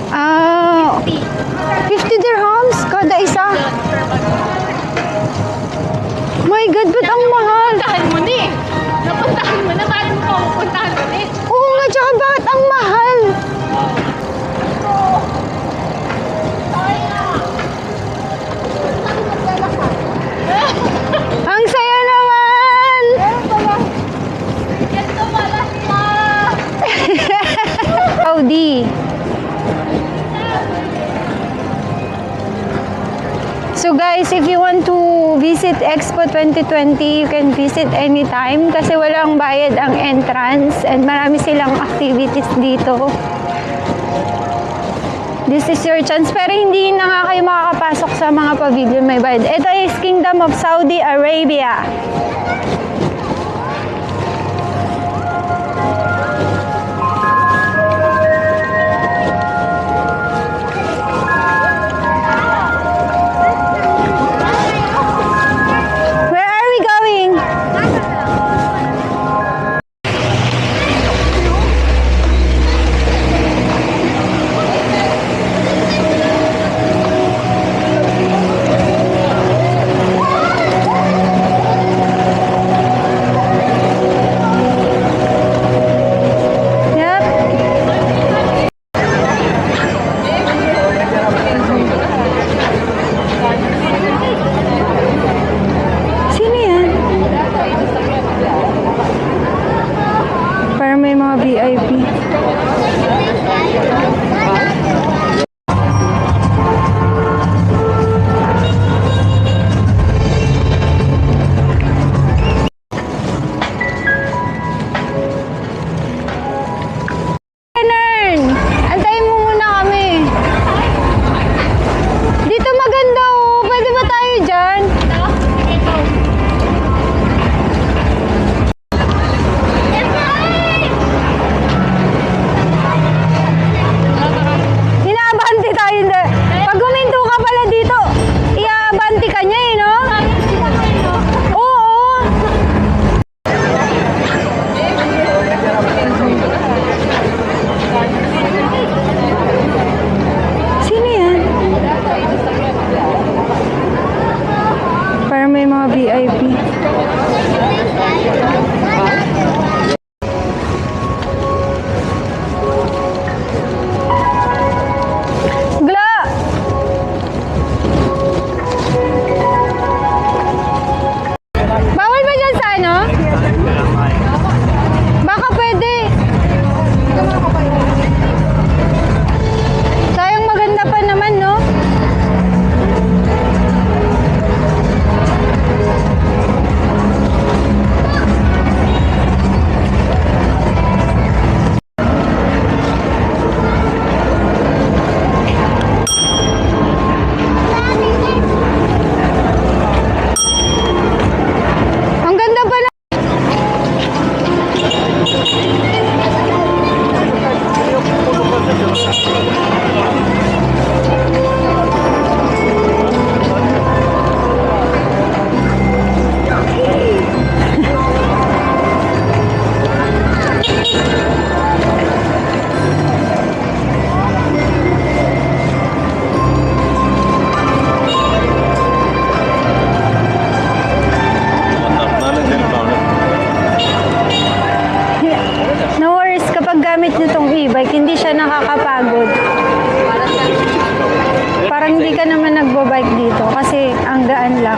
50 dirhams kada isa. My God, ba't ang mahal? Napuntahan mo na eh. Napuntahan mo na. Bakit mo pa pupuntahan ulit? Oo nga, tsaka bakit ang mahal? Ang saya naman! Ganito pala siya. Saudi. So guys, if you want to visit Expo 2020, you can visit anytime kasi walang bayad ang entrance and marami silang activities dito. This is your chance, pero hindi na nga kayo makakapasok sa mga pavilion may bayad. Ito is Kingdom of Saudi Arabia. Where are we going? Sino yan? Parang may mga VIP. Nern, antayin mo muna kami. Dito maganda oh. Pwede ba tayo dyan? Hinaabanti tayo. Pag huminto ka pala dito, iaabanti ka niya eh, no? Oo. Sino yan? Parang may mga VIP. Gla! Bawal ba dyan sa ano? Baka pwede. Sayang maganda pa naman, no? Ang ganda pala. No worries, kapag gamit nyo tong e-bike, hindi siya nakakapagod. Parang hindi ka naman nagbabike dito kasi ang gaan lang.